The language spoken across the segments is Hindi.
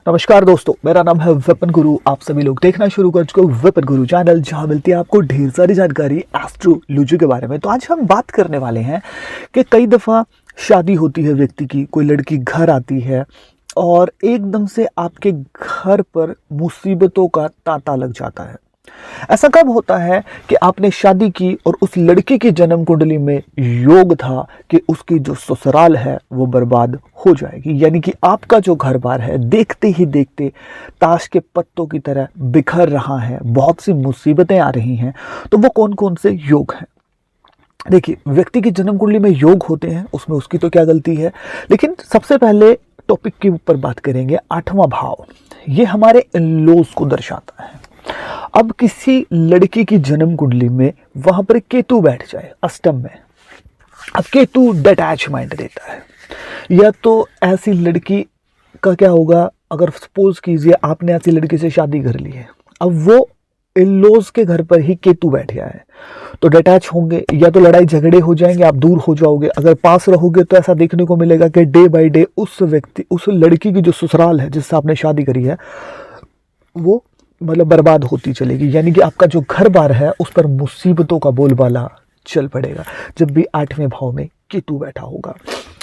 नमस्कार दोस्तों, मेरा नाम है विपिन गुरु। आप सभी लोग देखना शुरू कर चुके हो विपिन गुरु चैनल, जहां मिलती है आपको ढेर सारी जानकारी एस्ट्रोलॉजी के बारे में। तो आज हम बात करने वाले हैं कि कई दफ़ा शादी होती है व्यक्ति की, कोई लड़की घर आती है और एकदम से आपके घर पर मुसीबतों का तांता लग जाता है। ऐसा कब होता है कि आपने शादी की और उस लड़की की जन्म कुंडली में योग था कि उसकी जो ससुराल है वो बर्बाद हो जाएगी, यानी कि आपका जो घर बार है देखते ही देखते ताश के पत्तों की तरह बिखर रहा है, बहुत सी मुसीबतें आ रही हैं। तो वो कौन कौन से योग हैं? देखिए, व्यक्ति की जन्म कुंडली में योग होते हैं, उसमें उसकी तो क्या गलती है, लेकिन सबसे पहले टॉपिक के ऊपर बात करेंगे। 8वां भाव, ये हमारे इन-लॉज को दर्शाता है। अब किसी लड़की की जन्म कुंडली में वहां पर केतु बैठ जाए अष्टम में, अब केतु डिटैचमेंट देता है। या तो ऐसी लड़की का क्या होगा, अगर सपोज कीजिए आपने ऐसी लड़की से शादी कर ली है, अब वो इन-लॉज के घर पर ही केतु बैठ गया है, तो डिटैच होंगे, या तो लड़ाई झगड़े हो जाएंगे, आप दूर हो जाओगे। अगर पास रहोगे तो ऐसा देखने को मिलेगा कि डे बाय डे उस व्यक्ति, उस लड़की की जो ससुराल है जिससे आपने शादी करी है, वो मतलब बर्बाद होती चलेगी, यानी कि आपका जो घर बार है उस पर मुसीबतों का बोलबाला चल पड़ेगा जब भी 8वें भाव में केतु बैठा होगा।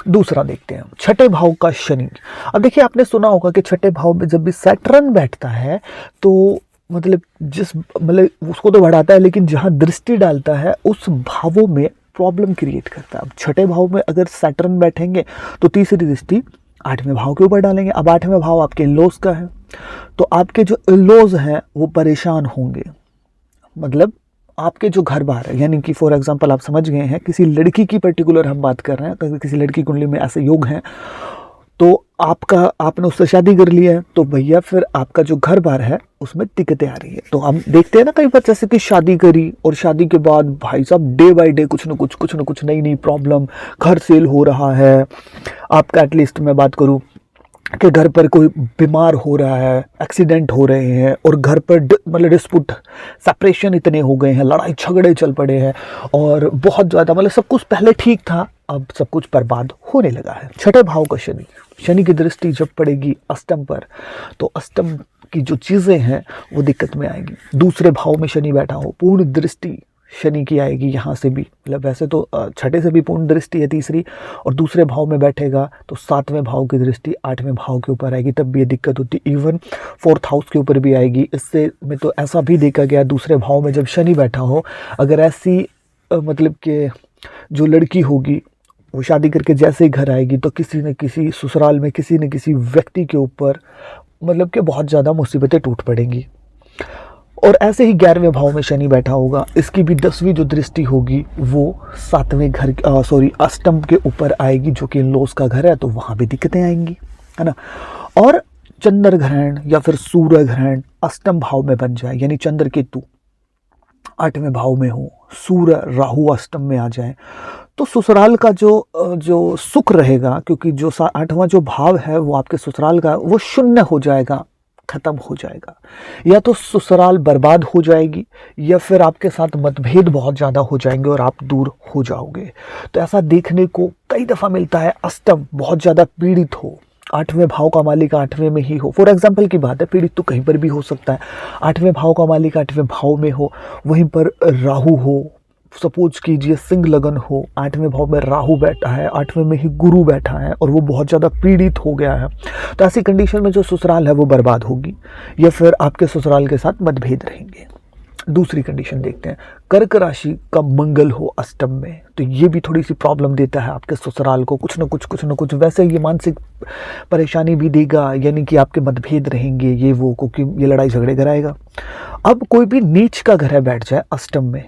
दूसरा देखते हैं, 6ठे भाव का शनि। अब देखिए, आपने सुना होगा कि 6ठे भाव में जब भी सैटर्न बैठता है तो मतलब उसको तो बढ़ाता है, लेकिन जहां दृष्टि डालता है उस भावों में प्रॉब्लम क्रिएट करता है। अब 6ठे भाव में अगर सैटर्न बैठेंगे तो तीसरी दृष्टि 8वें भाव के ऊपर डालेंगे। अब 8वें भाव आपके इन-लॉज का है, तो आपके जो इन-लॉज हैं वो परेशान होंगे। मतलब आपके जो घर बार है, यानी कि फॉर एग्जांपल आप समझ गए हैं, किसी लड़की की पर्टिकुलर हम बात कर रहे हैं, अगर किसी लड़की कुंडली में ऐसे योग हैं तो आपने उससे शादी कर ली है, तो भैया फिर आपका जो घर बार है उसमें दिक्कतें आ रही है। तो हम देखते हैं ना कई बार, जैसे कि शादी करी और शादी के बाद भाई साहब डे बाय डे कुछ ना कुछ नई नई प्रॉब्लम, घर सेल हो रहा है, आपका एटलीस्ट मैं बात करूं कि घर पर कोई बीमार हो रहा है, एक्सीडेंट हो रहे हैं, और घर पर मतलब डिस्प्यूट, सेपरेशन इतने हो गए हैं, लड़ाई झगड़े चल पड़े हैं, और बहुत ज़्यादा मतलब सब कुछ पहले ठीक था, अब सब कुछ बर्बाद होने लगा है। 6ठे भाव का शनि, शनि की दृष्टि जब पड़ेगी अष्टम पर, तो अष्टम की जो चीज़ें हैं वो दिक्कत में आएगी। दूसरे भाव में शनि बैठा हो, पूर्ण दृष्टि शनि की आएगी यहाँ से भी, मतलब वैसे तो 6ठे से भी पूर्ण दृष्टि है तीसरी, और दूसरे भाव में बैठेगा तो 7वें भाव की दृष्टि 8वें भाव के ऊपर आएगी, तब भी ये दिक्कत होती है। इवन 4th हाउस के ऊपर भी आएगी। इससे में तो ऐसा भी देखा गया, दूसरे भाव में जब शनि बैठा हो, अगर ऐसी मतलब कि जो लड़की होगी वो शादी करके जैसे ही घर आएगी तो किसी न किसी ससुराल में किसी न किसी व्यक्ति के ऊपर मतलब कि बहुत ज़्यादा मुसीबतें टूट पड़ेंगी। और ऐसे ही 11वें भाव में शनि बैठा होगा, इसकी भी 10वीं जो दृष्टि होगी वो 7वें घर अष्टम के ऊपर आएगी, जो कि इन-लॉज का घर है, तो वहाँ भी दिक्कतें आएंगी, है ना। और चंद्र ग्रहण या फिर सूर्य ग्रहण अष्टम भाव में बन जाए, यानी चंद्र केतु 8वें भाव में हो, सूर्य राहु अष्टम में आ जाए, तो ससुराल का जो सुख रहेगा, क्योंकि जो 8वां जो भाव है वो आपके ससुराल का, वो शून्य हो जाएगा, खत्म हो जाएगा। या तो ससुराल बर्बाद हो जाएगी, या फिर आपके साथ मतभेद बहुत ज़्यादा हो जाएंगे और आप दूर हो जाओगे। तो ऐसा देखने को कई दफ़ा मिलता है। अष्टम बहुत ज़्यादा पीड़ित हो, 8वें भाव का मालिक 8वें में ही हो, फॉर एग्जाम्पल की बात है, पीड़ित तो कहीं पर भी हो सकता है। 8वें भाव का मालिक 8वें भाव में हो, वहीं पर राहु हो, सपोज कीजिए सिंह लगन हो, 8वें भाव में राहु बैठा है, 8वें में ही गुरु बैठा है, और वो बहुत ज़्यादा पीड़ित हो गया है, तो ऐसी कंडीशन में जो ससुराल है वो बर्बाद होगी, या फिर आपके ससुराल के साथ मतभेद रहेंगे। दूसरी कंडीशन देखते हैं, कर्क राशि का मंगल हो अष्टम में, तो ये भी थोड़ी सी प्रॉब्लम देता है आपके ससुराल को, कुछ न कुछ। वैसे ये मानसिक परेशानी भी देगा, यानी कि आपके मतभेद रहेंगे, ये वो, क्योंकि ये लड़ाई झगड़े कराएगा। अब कोई भी नीच का ग्रह बैठ जाए अष्टम में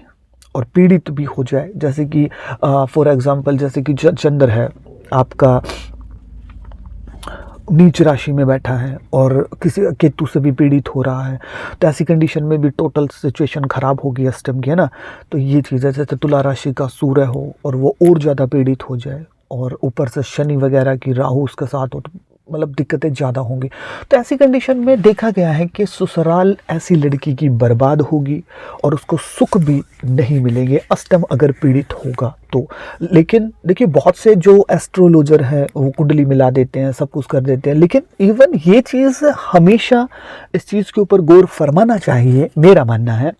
और पीड़ित भी हो जाए, जैसे कि फॉर एग्जांपल जैसे कि चंद्र है आपका नीच राशि में बैठा है और किसी केतु से भी पीड़ित हो रहा है, तो ऐसी कंडीशन में भी टोटल सिचुएशन खराब होगी अष्टम की, है ना। तो ये चीज़ है, जैसे तुला राशि का सूर्य हो और वो और ज़्यादा पीड़ित हो जाए, और ऊपर से शनि वगैरह की राहु उसके साथ हो, तो मतलब दिक्कतें ज़्यादा होंगी। तो ऐसी कंडीशन में देखा गया है कि ससुराल ऐसी लड़की की बर्बाद होगी और उसको सुख भी नहीं मिलेंगे अष्टम अगर पीड़ित होगा तो। लेकिन देखिए बहुत से जो एस्ट्रोलॉजर हैं वो कुंडली मिला देते हैं, सब कुछ कर देते हैं, लेकिन इवन ये चीज़ हमेशा इस चीज़ के ऊपर गौर फरमाना चाहिए, मेरा मानना है।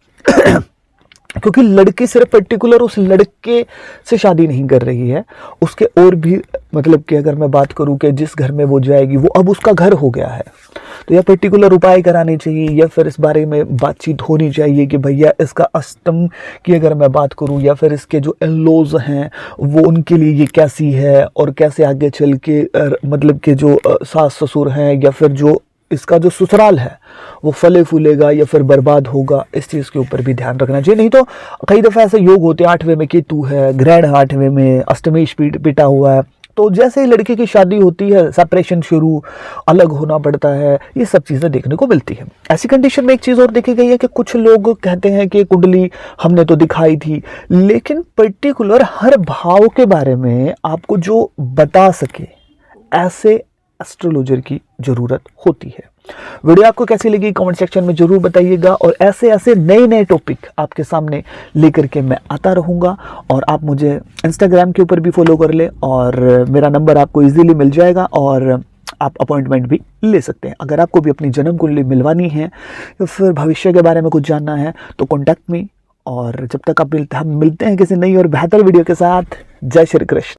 क्योंकि लड़की सिर्फ पर्टिकुलर उस लड़के से शादी नहीं कर रही है, उसके और भी मतलब कि अगर मैं बात करूं कि जिस घर में वो जाएगी वो अब उसका घर हो गया है, तो यह पर्टिकुलर उपाय कराने चाहिए या फिर इस बारे में बातचीत होनी चाहिए कि भैया इसका अष्टम की अगर मैं बात करूं या फिर इसके जो इन-लॉज हैं वो उनके लिए ये कैसी है और कैसे आगे चल के मतलब कि जो सास ससुर हैं या फिर जो इसका जो ससुराल है वो फले फूलेगा या फिर बर्बाद होगा, इस चीज़ के ऊपर भी ध्यान रखना चाहिए। नहीं तो कई दफ़ा ऐसे योग होते हैं, 8वें में केतु है, ग्रहण 8वें में, अष्टमेश पिटा हुआ है, तो जैसे ही लड़की की शादी होती है सेपरेशन शुरू, अलग होना पड़ता है, ये सब चीज़ें देखने को मिलती है। ऐसी कंडीशन में एक चीज़ और देखी गई है कि कुछ लोग कहते हैं कि कुंडली हमने तो दिखाई थी, लेकिन पर्टिकुलर हर भाव के बारे में आपको जो बता सके ऐसे एस्ट्रोलॉजर की ज़रूरत होती है। वीडियो आपको कैसी लगी कमेंट सेक्शन में ज़रूर बताइएगा और ऐसे ऐसे नए नए टॉपिक आपके सामने लेकर के मैं आता रहूँगा। और आप मुझे इंस्टाग्राम के ऊपर भी फॉलो कर ले और मेरा नंबर आपको इजीली मिल जाएगा और आप अपॉइंटमेंट भी ले सकते हैं। अगर आपको भी अपनी जन्म कुंडली मिलवानी है या फिर भविष्य के बारे में कुछ जानना है तो कॉन्टैक्ट मी। और जब तक हम मिलते हैं किसी नई और बेहतर वीडियो के साथ। जय श्री कृष्ण।